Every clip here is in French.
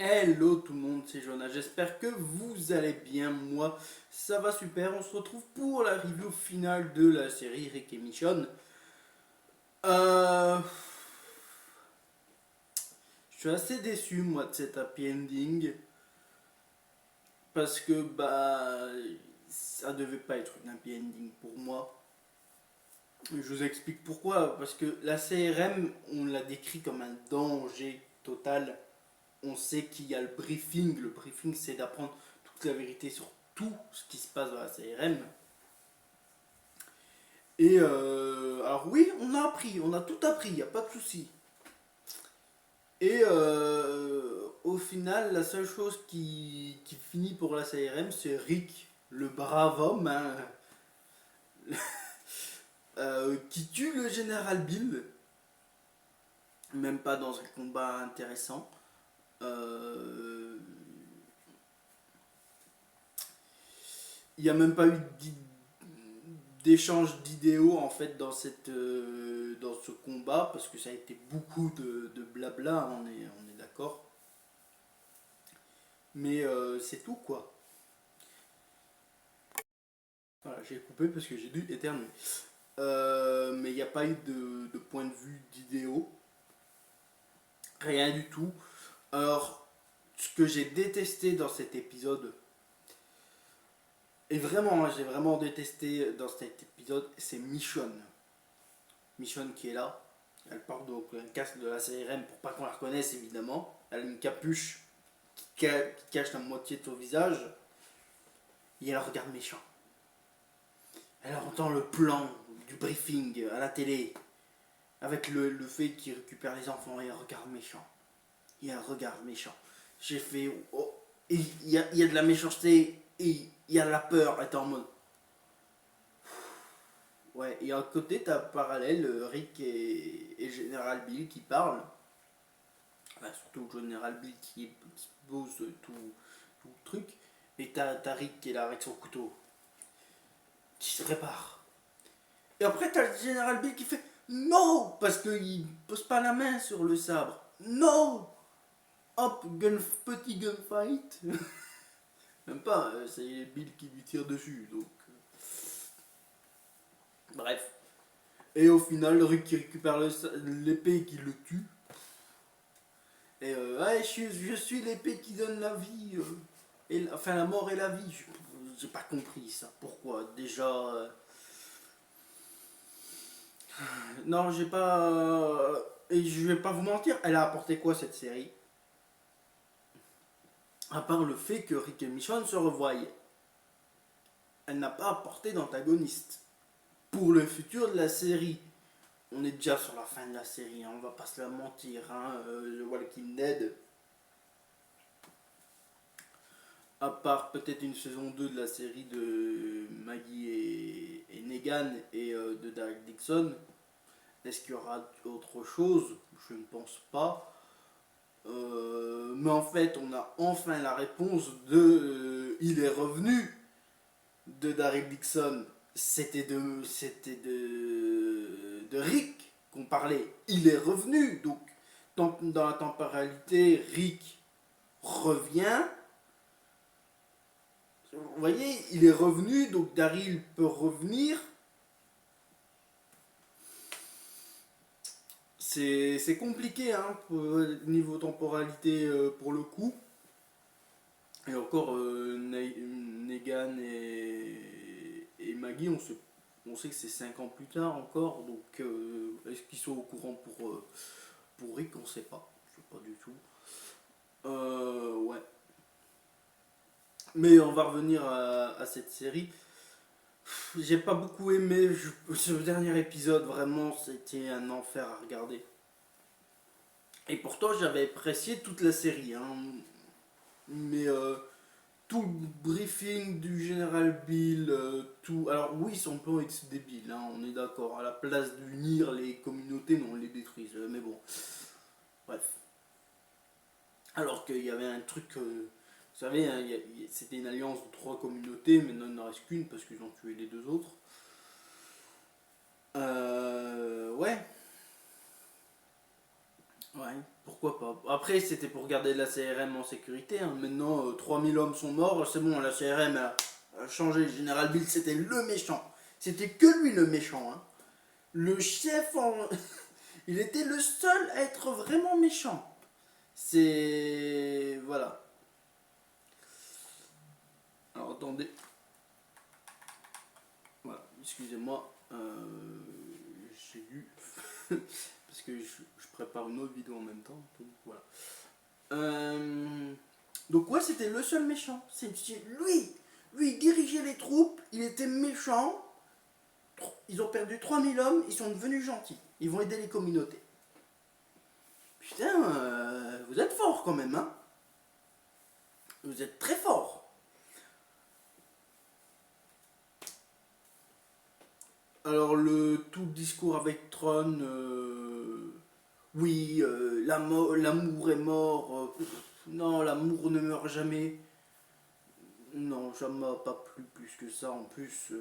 Hello tout le monde, c'est Jonah, j'espère que vous allez bien, moi ça va super, on se retrouve pour la review finale de la série Rick et Michonne. Euh, je suis assez déçu moi de cet happy ending, parce que ça devait pas être une happy ending pour moi. Je vous explique pourquoi, parce que la CRM on l'a décrit comme un danger total. On sait qu'il y a le briefing c'est d'apprendre toute la vérité sur tout ce qui se passe dans la CRM. Alors oui, on a appris, on a tout appris, il n'y a pas de souci. Au final, la seule chose qui finit pour la CRM, c'est Rick, le brave homme, hein, qui tue le général Bill, même pas dans un combat intéressant. Euh, Il n'y a même pas eu d'échange d'idéaux en fait dans ce combat parce que ça a été beaucoup de blabla, on est d'accord. Mais c'est tout quoi. Voilà, j'ai coupé parce que j'ai dû éternuer. Mais il n'y a pas eu de point de vue d'idéaux. Rien du tout. Alors, ce que j'ai détesté dans cet épisode, et vraiment, hein, j'ai vraiment détesté dans cet épisode, c'est Michonne. Michonne qui est là. Elle porte donc un casque de la CRM pour pas qu'on la reconnaisse évidemment. Elle a une capuche qui cache la moitié de son visage. Et elle regarde méchant. Elle entend le plan du briefing à la télé. Avec le fait qu'il récupère les enfants et un regard méchant. Il y a un regard méchant. J'ai fait. Oh, il y a de la méchanceté et il y a de la peur. Elle est en mode. Ouais, et à côté, t'as parallèle Rick et Général Bill qui parlent. Enfin, surtout Général Bill qui pose tout le truc. Et t'as Rick qui est là avec son couteau. Qui se prépare. Et après, t'as le Général Bill qui fait non parce qu'il pose pas la main sur le sabre. Non. Hop, petit gunfight. Même pas, c'est Bill qui lui tire dessus, donc. Bref. Et au final, Rick qui récupère l'épée et qui le tue. Et ouais, je suis l'épée qui donne la vie. Enfin, la mort et la vie. J'ai pas compris ça. Pourquoi déjà. Non, j'ai pas. Et je vais pas vous mentir, elle a apporté quoi cette série? À part le fait que Rick et Michonne se revoient. Elle n'a pas apporté d'antagoniste. Pour le futur de la série, on est déjà sur la fin de la série, hein, on va pas se la mentir. Hein, le Walking Dead, à part peut-être une saison 2 de la série de Maggie et Negan et de Derek Dixon, est-ce qu'il y aura autre chose? Je ne pense pas. Mais en fait, on a enfin la réponse de il est revenu de Derek Dixon. C'était de Rick qu'on parlait. Il est revenu. Donc, dans la temporalité, Rick revient. Vous voyez, il est revenu, donc Daryl peut revenir. C'est compliqué, hein, niveau temporalité pour le coup. Et encore, Negan et Maggie, on sait que c'est 5 ans plus tard encore. Donc, est-ce qu'ils sont au courant pour Rick? On sait pas. Je sais pas du tout. Ouais. Mais on va revenir à cette série. J'ai pas beaucoup aimé ce dernier épisode, vraiment, c'était un enfer à regarder. Et pourtant, j'avais apprécié toute la série, hein. Mais tout le briefing du général Bill, tout. Alors, oui, son plan est débile, hein, on est d'accord. À la place d'unir les communautés, non, on les détruise. Mais bon, bref. Alors qu'il y avait un truc. Vous savez, hein, c'était une alliance de 3 communautés, mais il n'en reste qu'une parce qu'ils ont tué les 2 autres. Ouais. Ouais, pourquoi pas. Après, c'était pour garder la CRM en sécurité, hein. Maintenant, 3000 hommes sont morts, c'est bon, la CRM a changé. Général Bill, c'était le méchant. C'était que lui le méchant, hein. Le chef en... Il était le seul à être vraiment méchant. C'est... Voilà. Alors, attendez. Voilà, excusez-moi. J'ai dû... Parce que je prépare une autre vidéo en même temps. Donc, voilà. Donc ouais, c'était le seul méchant. Lui, lui, il dirigeait les troupes, il était méchant. Ils ont perdu 3000 hommes, ils sont devenus gentils. Ils vont aider les communautés. Putain, vous êtes fort quand même, hein. Vous êtes très fort. Alors le tout discours avec Tron, oui, l'amour est mort. Non, l'amour ne meurt jamais. Non, ça m'a pas plu plus que ça. En plus,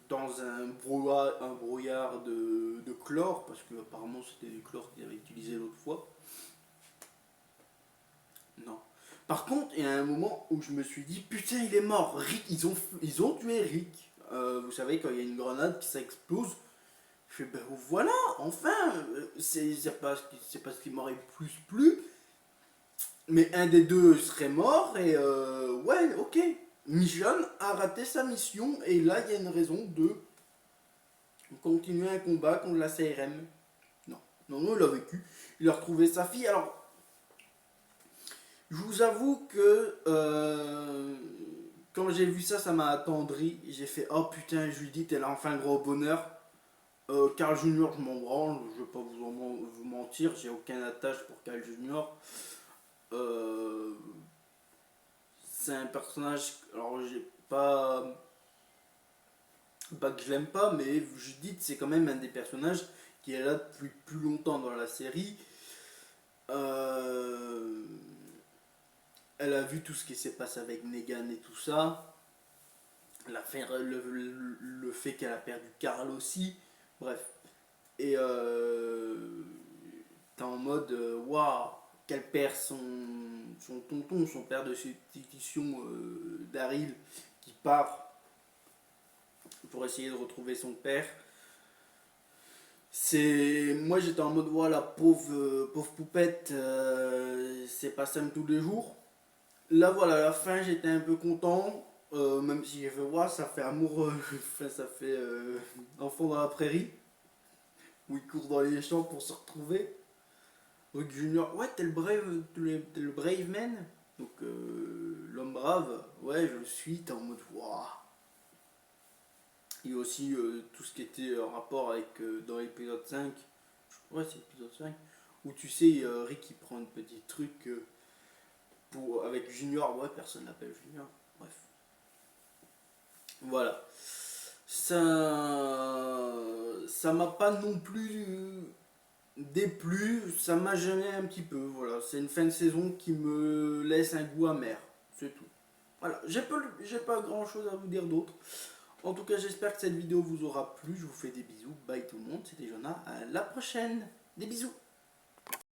dans un brouillard de chlore, parce que apparemment c'était du chlore qu'ils avaient utilisé l'autre fois. Non. Par contre, il y a un moment où je me suis dit, putain, il est mort. Rick, ils ont tué Rick. Vous savez, quand il y a une grenade qui s'explose, je fais, ben voilà, enfin, c'est pas ce qui m'aurait plus plu. Mais un des deux serait mort et ouais, ok. Michonne a raté sa mission et là il y a une raison de continuer un combat contre la CRM. Non, non, non, il a vécu. Il a retrouvé sa fille. Alors, je vous avoue que quand j'ai vu ça, ça m'a attendri. J'ai fait oh putain, Judith, elle a enfin le gros bonheur. Carl Junior, je m'en branle, je vais pas vous mentir, j'ai aucun attache pour Carl Junior. Euh, c'est un personnage, alors j'ai pas que je l'aime pas, mais Judith c'est quand même un des personnages qui est là depuis plus longtemps dans la série. Euh, elle a vu tout ce qui s'est passé avec Negan et tout ça. Elle a fait le fait qu'elle a perdu Carl aussi. Bref. Et t'es en mode waouh, qu'elle perd son tonton, son père de substitution Daryl, qui part pour essayer de retrouver son père. Moi j'étais en mode voilà, pauvre poupette, c'est pas simple tous les jours. Là voilà, à la fin j'étais un peu content, même si j'ai fait ouais, ça fait amour, ça fait enfant dans la prairie, où ils courent dans les champs pour se retrouver. Rick Junior, ouais, t'es le Brave Man, donc l'homme brave, ouais, je le suis, t'es en mode waouh. Il y a aussi tout ce qui était en rapport avec dans l'épisode 5, ouais, c'est l'épisode 5, où tu sais, Rick il prend un petit truc avec Junior, ouais, personne l'appelle Junior, bref. Voilà. Ça m'a pas non plus déplu, ça m'a gêné un petit peu. Voilà, c'est une fin de saison qui me laisse un goût amer, c'est tout. Voilà, j'ai pas grand chose à vous dire d'autre. En tout cas, j'espère que cette vidéo vous aura plu. Je vous fais des bisous. Bye tout le monde, c'était Jonah. À la prochaine. Des bisous.